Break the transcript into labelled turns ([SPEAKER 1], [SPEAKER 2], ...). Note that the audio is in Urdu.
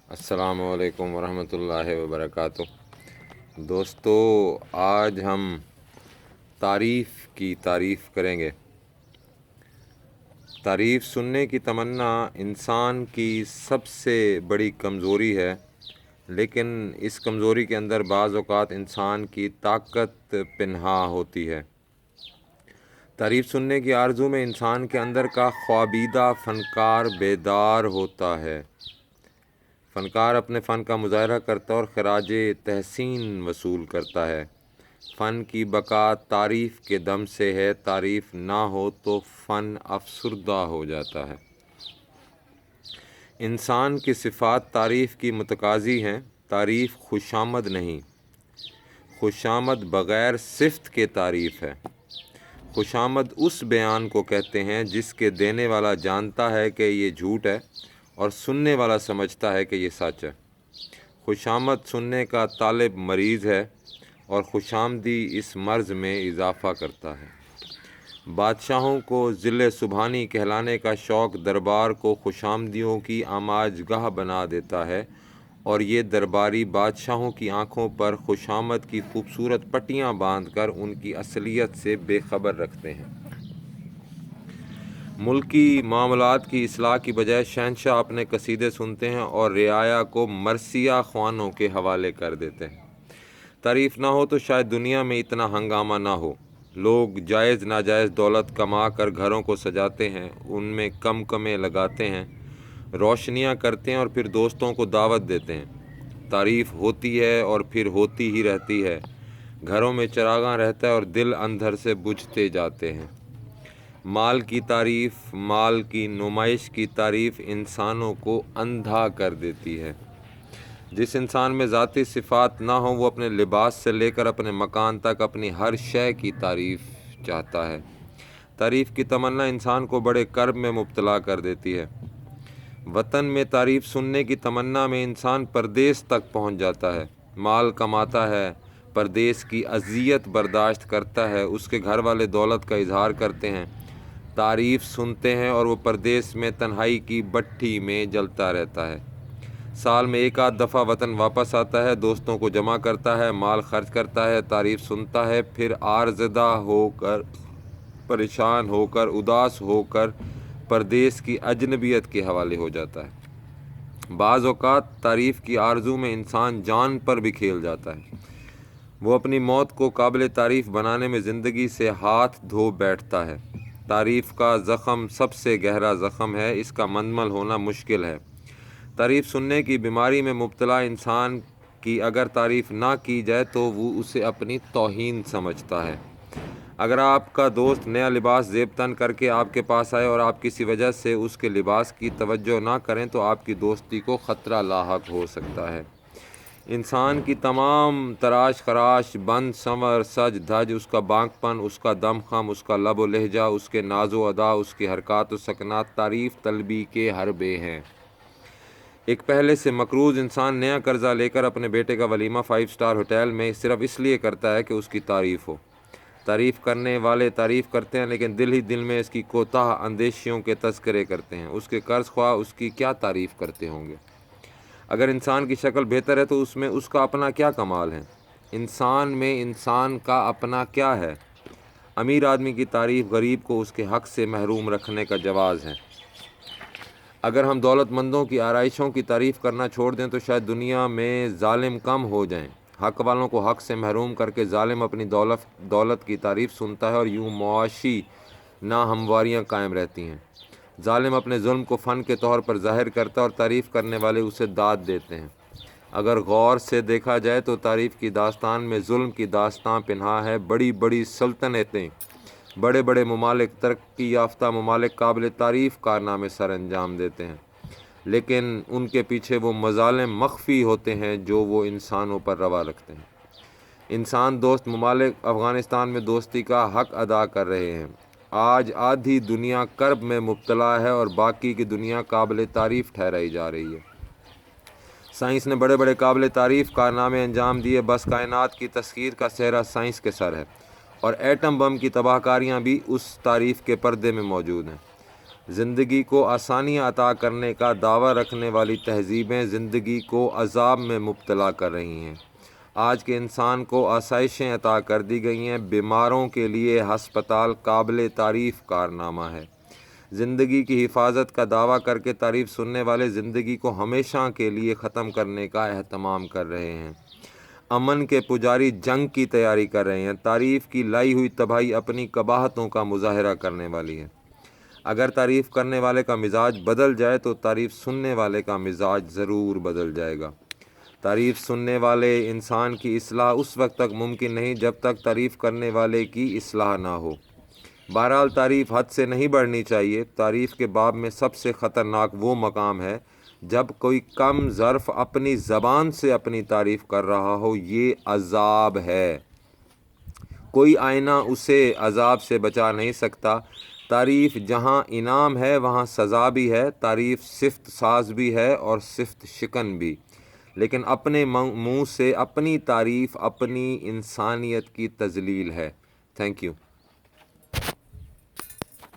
[SPEAKER 1] السلام علیکم ورحمۃ اللہ وبرکاتہ۔ دوستو، آج ہم تعریف کی تعریف کریں گے۔ تعریف سننے کی تمنا انسان کی سب سے بڑی کمزوری ہے، لیکن اس کمزوری کے اندر بعض اوقات انسان کی طاقت پنہاں ہوتی ہے۔ تعریف سننے کی آرزو میں انسان کے اندر کا خوابیدہ فنکار بیدار ہوتا ہے۔ فنکار اپنے فن کا مظاہرہ کرتا ہے اور خراج تحسین وصول کرتا ہے۔ فن کی بقا تعریف کے دم سے ہے، تعریف نہ ہو تو فن افسردہ ہو جاتا ہے۔ انسان کی صفات تعریف کی متقاضی ہیں۔ تعریف خوشامد نہیں، خوشامد بغیر صفت کے تعریف ہے۔ خوشامد اس بیان کو کہتے ہیں جس کے دینے والا جانتا ہے کہ یہ جھوٹ ہے اور سننے والا سمجھتا ہے کہ یہ سچ ہے۔ خوشامد سننے کا طالب مریض ہے اور خوشامدی اس مرض میں اضافہ کرتا ہے۔ بادشاہوں کو ذل سبحانی کہلانے کا شوق دربار کو خوشامدیوں کی آماج گاہ بنا دیتا ہے، اور یہ درباری بادشاہوں کی آنکھوں پر خوشامد کی خوبصورت پٹیاں باندھ کر ان کی اصلیت سے بے خبر رکھتے ہیں۔ ملکی معاملات کی اصلاح کی بجائے شہنشاہ اپنے قصیدے سنتے ہیں اور رعایا کو مرثیہ خوانوں کے حوالے کر دیتے ہیں۔ تعریف نہ ہو تو شاید دنیا میں اتنا ہنگامہ نہ ہو۔ لوگ جائز ناجائز دولت کما کر گھروں کو سجاتے ہیں، ان میں کم کمیں لگاتے ہیں، روشنیاں کرتے ہیں اور پھر دوستوں کو دعوت دیتے ہیں۔ تعریف ہوتی ہے اور پھر ہوتی ہی رہتی ہے۔ گھروں میں چراغاں رہتا ہے اور دل اندر سے بجھتے جاتے ہیں۔ مال کی تعریف، مال کی نمائش کی تعریف انسانوں کو اندھا کر دیتی ہے۔ جس انسان میں ذاتی صفات نہ ہوں وہ اپنے لباس سے لے کر اپنے مکان تک اپنی ہر شے کی تعریف چاہتا ہے۔ تعریف کی تمنا انسان کو بڑے کرب میں مبتلا کر دیتی ہے۔ وطن میں تعریف سننے کی تمنا میں انسان پردیس تک پہنچ جاتا ہے، مال کماتا ہے، پردیس کی اذیت برداشت کرتا ہے، اس کے گھر والے دولت کا اظہار کرتے ہیں، تعریف سنتے ہیں اور وہ پردیس میں تنہائی کی بھٹی میں جلتا رہتا ہے۔ سال میں ایک آدھ دفعہ وطن واپس آتا ہے، دوستوں کو جمع کرتا ہے، مال خرچ کرتا ہے، تعریف سنتا ہے، پھر آرزدہ ہو کر، پریشان ہو کر، اداس ہو کر پردیس کی اجنبیت کے حوالے ہو جاتا ہے۔ بعض اوقات تعریف کی آرزو میں انسان جان پر بھی کھیل جاتا ہے۔ وہ اپنی موت کو قابل تعریف بنانے میں زندگی سے ہاتھ دھو بیٹھتا ہے۔ تعریف کا زخم سب سے گہرا زخم ہے، اس کا مندمل ہونا مشکل ہے۔ تعریف سننے کی بیماری میں مبتلا انسان کی اگر تعریف نہ کی جائے تو وہ اسے اپنی توہین سمجھتا ہے۔ اگر آپ کا دوست نیا لباس زیب تن کر کے آپ کے پاس آئے اور آپ کسی وجہ سے اس کے لباس کی توجہ نہ کریں تو آپ کی دوستی کو خطرہ لاحق ہو سکتا ہے۔ انسان کی تمام تراش خراش، بند سنور، سج دھج، اس کا بانک پن، اس کا دم خم، اس کا لب و لہجہ، اس کے ناز و ادا، اس کی حرکات و سکنات تعریف طلبی کے حربے ہیں۔ ایک پہلے سے مقروض انسان نیا قرضہ لے کر اپنے بیٹے کا ولیمہ 5 اسٹار ہوٹل میں صرف اس لیے کرتا ہے کہ اس کی تعریف ہو۔ تعریف کرنے والے تعریف کرتے ہیں لیکن دل ہی دل میں اس کی کوتاہ اندیشیوں کے تذکرے کرتے ہیں۔ اس کے قرض خواہ اس کی کیا تعریف کرتے ہوں گے؟ اگر انسان کی شکل بہتر ہے تو اس میں اس کا اپنا کیا کمال ہے؟ انسان میں انسان کا اپنا کیا ہے؟ امیر آدمی کی تعریف غریب کو اس کے حق سے محروم رکھنے کا جواز ہے۔ اگر ہم دولت مندوں کی آرائشوں کی تعریف کرنا چھوڑ دیں تو شاید دنیا میں ظالم کم ہو جائیں۔ حق والوں کو حق سے محروم کر کے ظالم اپنی دولت کی تعریف سنتا ہے اور یوں معاشی ناہمواریاں قائم رہتی ہیں۔ ظالم اپنے ظلم کو فن کے طور پر ظاہر کرتا ہے اور تعریف کرنے والے اسے داد دیتے ہیں۔ اگر غور سے دیکھا جائے تو تعریف کی داستان میں ظلم کی داستان پنہاں ہے۔ بڑی بڑی سلطنتیں، بڑے بڑے ممالک، ترقی یافتہ ممالک قابل تعریف کارنامے سر انجام دیتے ہیں، لیکن ان کے پیچھے وہ مظالم مخفی ہوتے ہیں جو وہ انسانوں پر روا رکھتے ہیں۔ انسان دوست ممالک افغانستان میں دوستی کا حق ادا کر رہے ہیں۔ آج آدھی دنیا کرب میں مبتلا ہے اور باقی کی دنیا قابل تعریف ٹھہرائی جا رہی ہے۔ سائنس نے بڑے بڑے قابل تعریف کارنامے انجام دیے، بس کائنات کی تسخیر کا سہرا سائنس کے سر ہے، اور ایٹم بم کی تباہ کاریاں بھی اس تعریف کے پردے میں موجود ہیں۔ زندگی کو آسانیاں عطا کرنے کا دعویٰ رکھنے والی تہذیبیں زندگی کو عذاب میں مبتلا کر رہی ہیں۔ آج کے انسان کو آسائشیں عطا کر دی گئی ہیں، بیماروں کے لیے ہسپتال قابل تعریف کارنامہ ہے۔ زندگی کی حفاظت کا دعویٰ کر کے تعریف سننے والے زندگی کو ہمیشہ کے لیے ختم کرنے کا اہتمام کر رہے ہیں۔ امن کے پجاری جنگ کی تیاری کر رہے ہیں۔ تعریف کی لائی ہوئی تباہی اپنی قباحتوں کا مظاہرہ کرنے والی ہے۔ اگر تعریف کرنے والے کا مزاج بدل جائے تو تعریف سننے والے کا مزاج ضرور بدل جائے گا۔ تعریف سننے والے انسان کی اصلاح اس وقت تک ممکن نہیں جب تک تعریف کرنے والے کی اصلاح نہ ہو۔ بہرحال تعریف حد سے نہیں بڑھنی چاہیے۔ تعریف کے باب میں سب سے خطرناک وہ مقام ہے جب کوئی کم ظرف اپنی زبان سے اپنی تعریف کر رہا ہو، یہ عذاب ہے۔ کوئی آئینہ اسے عذاب سے بچا نہیں سکتا۔ تعریف جہاں انعام ہے وہاں سزا بھی ہے۔ تعریف صفت ساز بھی ہے اور صفت شکن بھی، لیکن اپنے منہ سے اپنی تعریف اپنی انسانیت کی تذلیل ہے۔ Thank you.